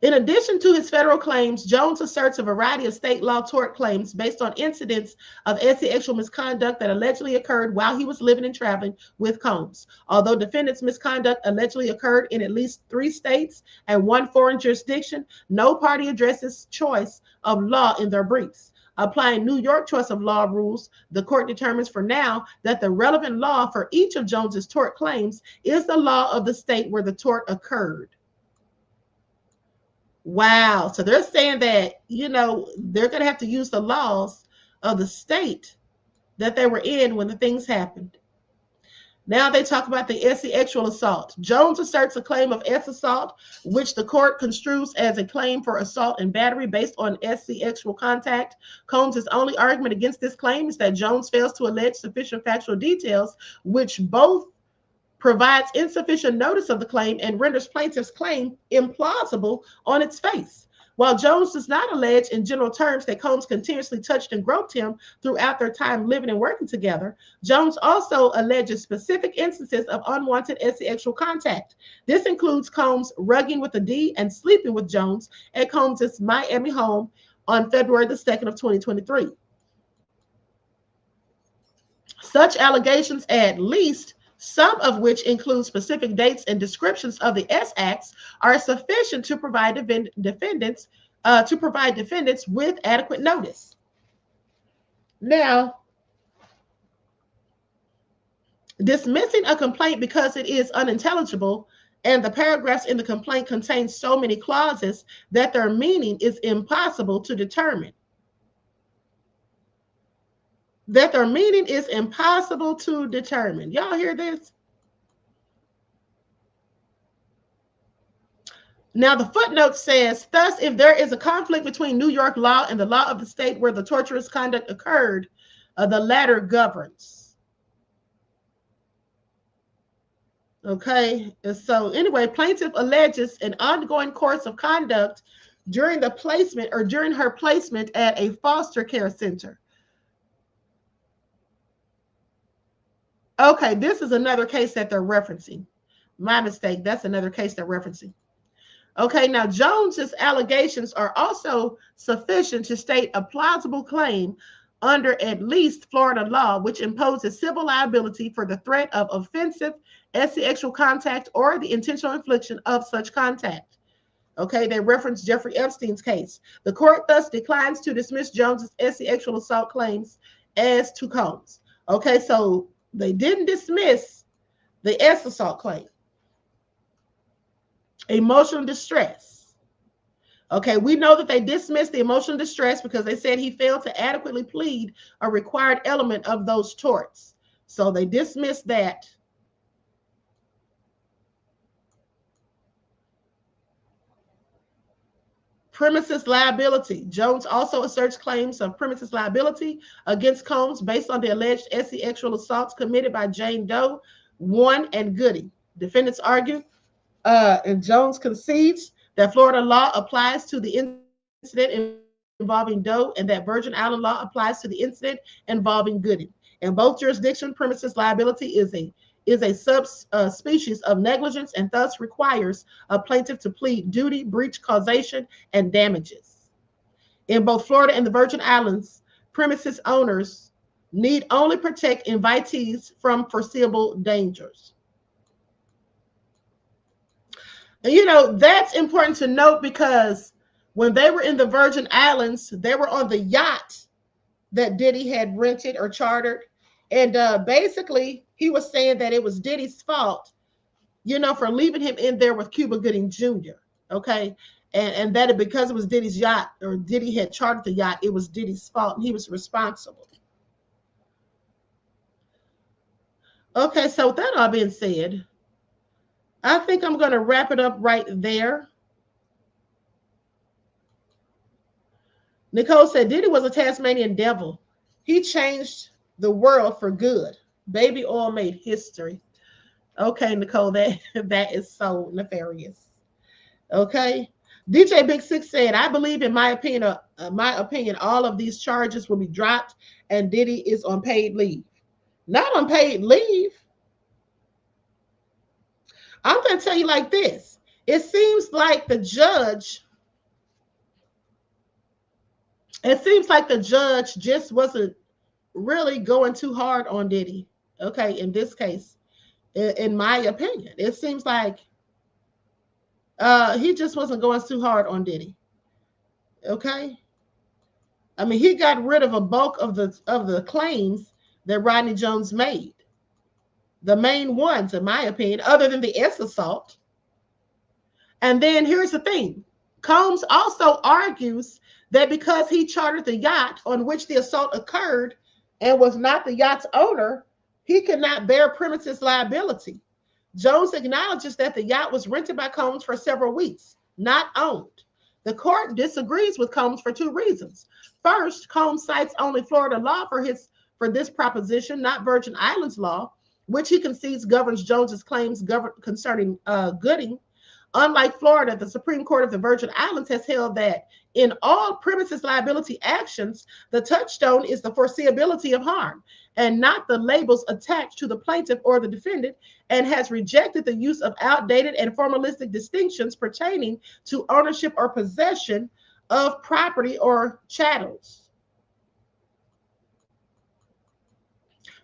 In addition to his federal claims, Jones asserts a variety of state law tort claims based on incidents of sexual misconduct that allegedly occurred while he was living and traveling with Combs. Although defendants' misconduct allegedly occurred in at least 3 states and 1 foreign jurisdiction, no party addresses choice of law in their briefs. Applying New York choice of law rules, the court determines for now that the relevant law for each of Jones's tort claims is the law of the state where the tort occurred. Wow. So they're saying that, they're going to have to use the laws of the state that they were in when the things happened. Now they talk about the sexual assault. Jones asserts a claim of assault, which the court construes as a claim for assault and battery based on sexual contact. Combs' only argument against this claim is that Jones fails to allege sufficient factual details, which both provides insufficient notice of the claim and renders plaintiff's claim implausible on its face. While Jones does not allege in general terms that Combs continuously touched and groped him throughout their time living and working together, Jones also alleges specific instances of unwanted sexual contact. This includes Combs rugging with a D and sleeping with Jones at Combs' Miami home on February the 2nd of 2023. Such allegations, at least some of which include specific dates and descriptions of the S acts, are sufficient to provide defendants with adequate notice. Now, dismissing a complaint because it is unintelligible and the paragraphs in the complaint contain so many clauses that their meaning is impossible to determine. Y'all hear this? Now, the footnote says, thus, if there is a conflict between New York law and the law of the state where the torturous conduct occurred, the latter governs. Okay, and so anyway, plaintiff alleges an ongoing course of conduct during her placement at a foster care center. Okay, this is another case that they're referencing. My mistake. That's another case they're referencing. Okay, now Jones's allegations are also sufficient to state a plausible claim under at least Florida law, which imposes civil liability for the threat of offensive sexual contact or the intentional infliction of such contact. Okay, they reference Jeffrey Epstein's case. The court thus declines to dismiss Jones's sexual assault claims as to Combs. Okay, so they didn't dismiss the assault claim. Emotional distress. Okay, we know that they dismissed the emotional distress because they said he failed to adequately plead a required element of those torts. So they dismissed that. Premises liability. Jones also asserts claims of premises liability against Combs based on the alleged sexual assaults committed by Jane Doe, One, and Goody. Defendants argue, and Jones concedes that Florida law applies to the incident involving Doe and that Virgin Island law applies to the incident involving Goody. In both jurisdictions, premises liability is a subspecies of negligence and thus requires a plaintiff to plead duty, breach, causation, and damages. In both Florida and the Virgin Islands, premises owners need only protect invitees from foreseeable dangers. And that's important to note because when they were in the Virgin Islands, they were on the yacht that Diddy had rented or chartered. And basically, he was saying that it was Diddy's fault, for leaving him in there with Cuba Gooding Jr. Okay. And that because it was Diddy's yacht, or Diddy had chartered the yacht, it was Diddy's fault and he was responsible. Okay, so with that all being said, I think I'm going to wrap it up right there. Nicole said Diddy was a Tasmanian devil. He changed the world for good. Baby oil made history. Okay, Nicole, that is so nefarious. Okay. DJ Big Six said, I believe in my opinion, all of these charges will be dropped and Diddy is on paid leave. Not on paid leave. I'm going to tell you like this. It seems like the judge just wasn't really going too hard on Diddy. Okay, in this case, in my opinion, it seems like he just wasn't going too hard on Diddy. Okay, I mean, he got rid of a bulk of the claims that Rodney Jones made. The main ones, in my opinion, other than the S assault. And then here's the thing. Combs also argues that because he chartered the yacht on which the assault occurred and was not the yacht's owner, he could not bear premises liability. Jones acknowledges that the yacht was rented by Combs for several weeks, not owned. The court disagrees with Combs for two reasons. First, Combs cites only Florida law for this proposition, not Virgin Islands law, which he concedes governs Jones's claims concerning Gooding. Unlike Florida, the Supreme Court of the Virgin Islands has held that in all premises liability actions, the touchstone is the foreseeability of harm and not the labels attached to the plaintiff or the defendant, and has rejected the use of outdated and formalistic distinctions pertaining to ownership or possession of property or chattels.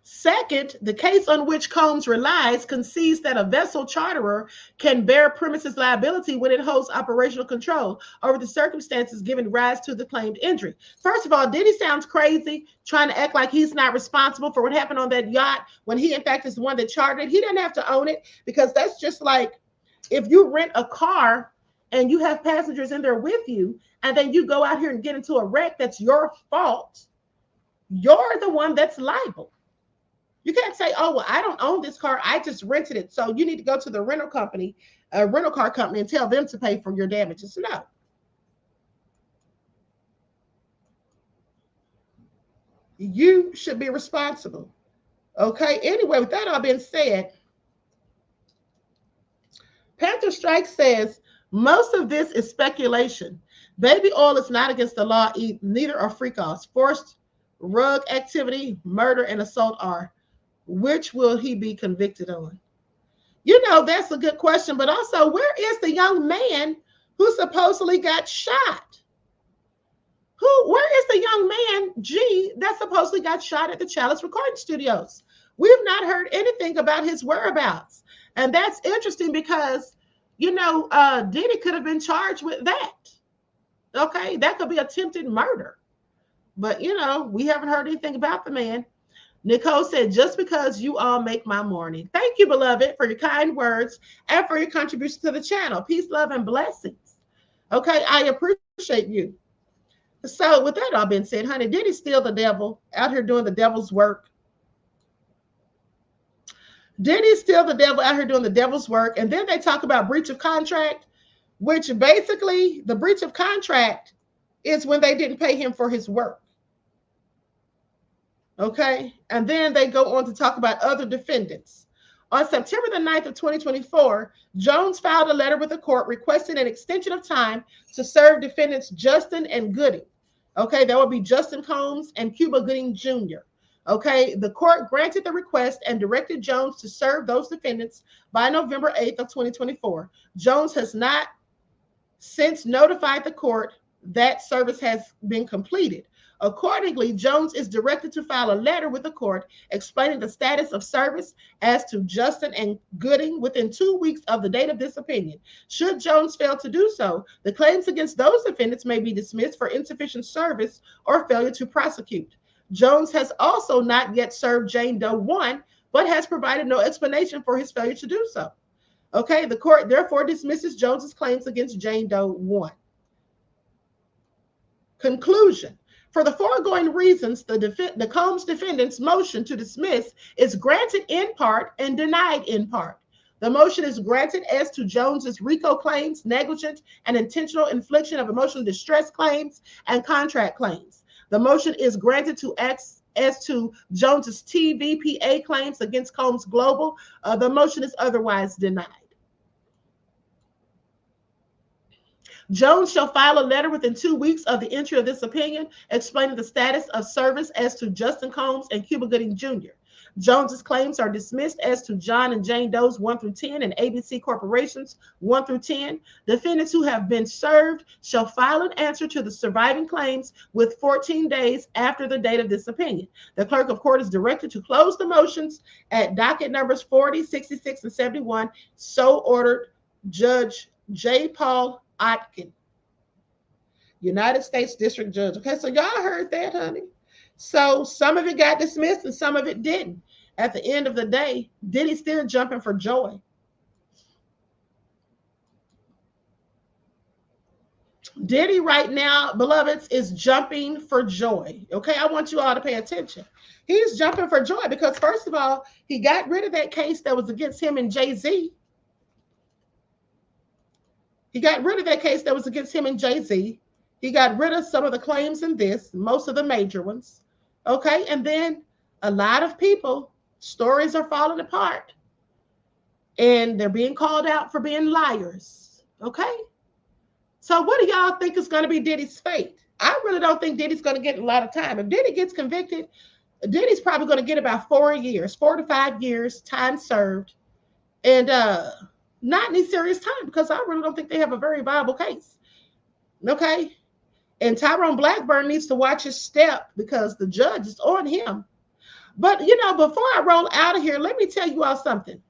Second, the case on which Combs relies concedes that a vessel charterer can bear premises liability when it holds operational control over the circumstances giving rise to the claimed injury. First of all, Diddy sounds crazy trying to act like he's not responsible for what happened on that yacht when he, in fact, is the one that chartered it. He doesn't have to own it, because that's just like if you rent a car and you have passengers in there with you, and then you go out here and get into a wreck that's your fault. You're the one that's liable. You can't say, oh, well, I don't own this car, I just rented it, so you need to go to the rental car company and tell them to pay for your damages. No. You should be responsible. Okay, anyway, with that all being said, Panther Strike says, most of this is speculation. Baby oil is not against the law, neither are freak offs. Forced rug activity, murder, and assault are. Which will he be convicted on? That's a good question. But also, where is the young man who supposedly got shot? Where is the young man, G, that supposedly got shot at the Chalice Recording Studios? We've not heard anything about his whereabouts. And that's interesting because, Diddy could have been charged with that. Okay, that could be attempted murder. But, we haven't heard anything about the man. Nicole said, just because you all make my morning. Thank you, beloved, for your kind words and for your contribution to the channel. Peace, love, and blessings. Okay, I appreciate you. So with that all being said, honey, Diddy still the devil out here doing the devil's work? Diddy's still the devil out here doing the devil's work. And then they talk about breach of contract, which basically the breach of contract is when they didn't pay him for his work. Okay, and then they go on to talk about other defendants. On September the 9th of 2024, Jones filed a letter with the court requesting an extension of time to serve defendants Justin and Gooding. Okay, that would be Justin Combs and Cuba Gooding Jr. Okay, the court granted the request and directed Jones to serve those defendants by November 8th of 2024. Jones has not since notified the court that service has been completed. Accordingly, Jones is directed to file a letter with the court explaining the status of service as to Justin and Gooding within 2 weeks of the date of this opinion. Should Jones fail to do so, the claims against those defendants may be dismissed for insufficient service or failure to prosecute. Jones has also not yet served Jane Doe 1, but has provided no explanation for his failure to do so. Okay, the court therefore dismisses Jones's claims against Jane Doe 1. Conclusion. For the foregoing reasons, the Combs defendant's motion to dismiss is granted in part and denied in part. The motion is granted as to Jones's RICO claims, negligent and intentional infliction of emotional distress claims, and contract claims. The motion is granted to as to Jones's TVPA claims against Combs Global. The motion is otherwise denied. Jones shall file a letter within 2 weeks of the entry of this opinion explaining the status of service as to Justin Combs and Cuba Gooding Jr. Jones's claims are dismissed as to John and Jane Doe's 1 through 10 and ABC Corporation's 1 through 10. Defendants who have been served shall file an answer to the surviving claims with 14 days after the date of this opinion. The clerk of court is directed to close the motions at docket numbers 40, 66, and 71. So ordered, Judge J. Paul Otkin, United States District Judge. Okay, so y'all heard that, honey. So some of it got dismissed and some of it didn't. At the end of the day, Diddy's still jumping for joy. Diddy right now, beloveds, is jumping for joy. Okay, I want you all to pay attention. He's jumping for joy because, first of all, he got rid of that case that was against him and Jay-Z. He got rid of that case that was against him and Jay-Z. He got rid of some of the claims in this, most of the major ones. Okay, and then a lot of people, stories are falling apart. And they're being called out for being liars. Okay? So what do y'all think is going to be Diddy's fate? I really don't think Diddy's going to get a lot of time. If Diddy gets convicted, Diddy's probably going to get about 4 years, 4 to 5 years, time served. And not any serious time because I really don't think they have a very viable case. Okay? And Tyrone Blackburn needs to watch his step because the judge is on him. But, you know, before I roll out of here, let me tell you all something.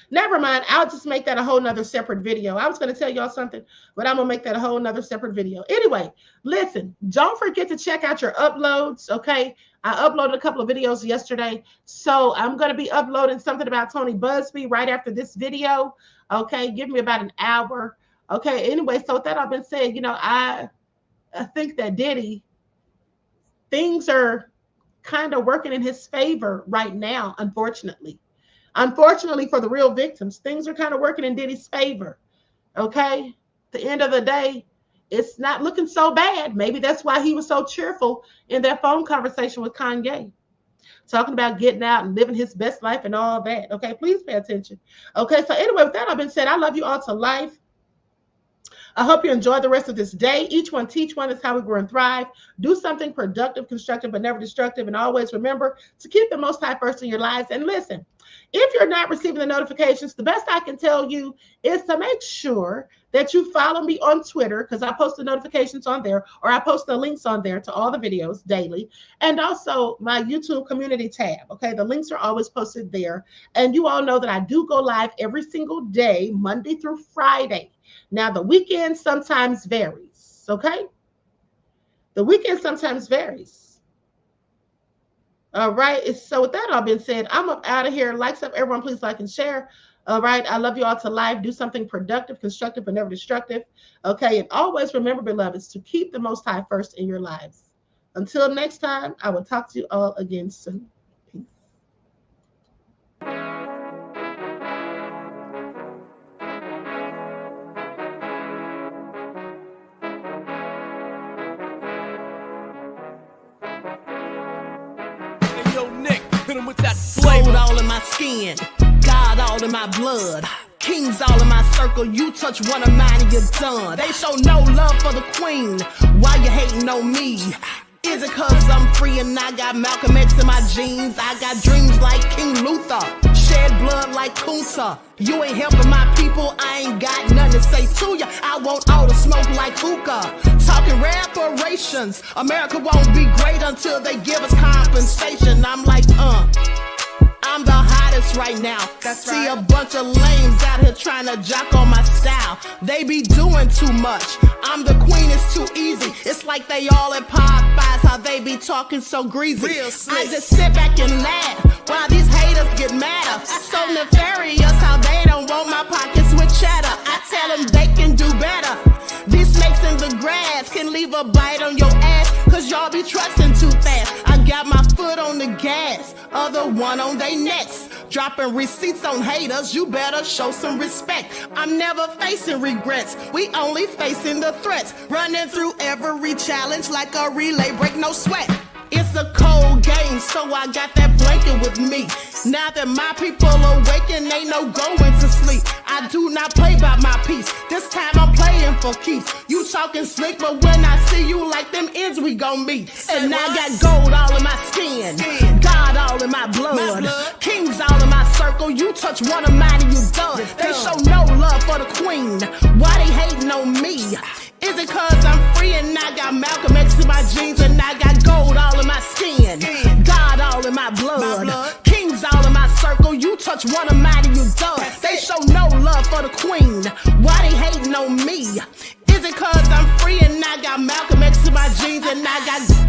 Never mind. I'll just make that a whole nother separate video. I was going to tell y'all something, but I'm going to make that a whole nother separate video. Anyway, listen, don't forget to check out your uploads, okay? I uploaded a couple of videos yesterday, so I'm going to be uploading something about Tony Busby right after this video, okay? Give me about an hour. Okay, anyway, so with that all been said, you know, I think that Diddy, things are kind of working in his favor right now, unfortunately. Unfortunately for the real victims, things are kind of working in Diddy's favor, okay? At the end of the day, it's not looking so bad. Maybe that's why he was so cheerful in that phone conversation with Kanye, talking about getting out and living his best life and all that, okay? Please pay attention. Okay, so anyway, with that all been said, I love you all to life. I hope you enjoy the rest of this day. Each one teach one is how we grow and thrive. Do something productive, constructive, but never destructive. And always remember to keep the Most High first in your lives. And listen, if you're not receiving the notifications, the best I can tell you is to make sure that you follow me on Twitter because I post the notifications on there, or I post the links on there to all the videos daily, and also my YouTube community tab. Okay, the links are always posted there. And you all know that I do go live every single day, Monday through Friday. Now, the weekend sometimes varies, okay? The weekend sometimes varies. All right, so with that all being said, I'm up out of here. Likes up, everyone, please like and share. All right, I love you all to life. Do something productive, constructive, but never destructive. Okay, and always remember, beloveds, to keep the Most High first in your lives. Until next time, I will talk to you all again soon. Peace. Gold all in my skin, God all in my blood, kings all in my circle. You touch one of mine and you're done. They show no love for the queen. Why you hating on me? Is it cause I'm free and I got Malcolm X in my jeans? I got dreams like King Luther, shed blood like Kunsa. You ain't helping my people, I ain't got nothing to say to ya. I want all the smoke like hookah. Talking reparations, America won't be great until they give us compensation. I'm like, I'm the hottest artist right now. That's See right. a bunch of lames out here trying to jock on my style. They be doing too much. I'm the queen, it's too easy. It's like they all at Popeyes, how they be talking so greasy. Real slick. I just sit back and laugh while these haters get madder. So nefarious how they don't want my pockets with cheddar. I tell them they can do better. These snakes in the grass can leave a bite on your ass, cause y'all be trusting too fast. I got my foot on the gas, other one on they necks. Dropping receipts on haters, you better show some respect. I'm never facing regrets, we only facing the threats. Running through every challenge like a relay, break no sweat. It's a cold game, so I got that blanket with me. Now that my people awaken, ain't no going to sleep. I do not play by my piece, this time I'm playing for keeps. You talking slick, but when I see you like them ends, we gon' meet. And I got gold all in my skin, God all in my blood, kings all in my circle. You touch one of mine and you done. They show no love for the queen, why they hating on me? Is it cause I'm free and I got Malcolm X in my jeans and I got gold all in my skin, God all in my blood, kings all in my circle. You touch one of mine and you done. They show no love for the queen, why they hating on me? Is it cause I'm free and I got Malcolm X in my jeans and I got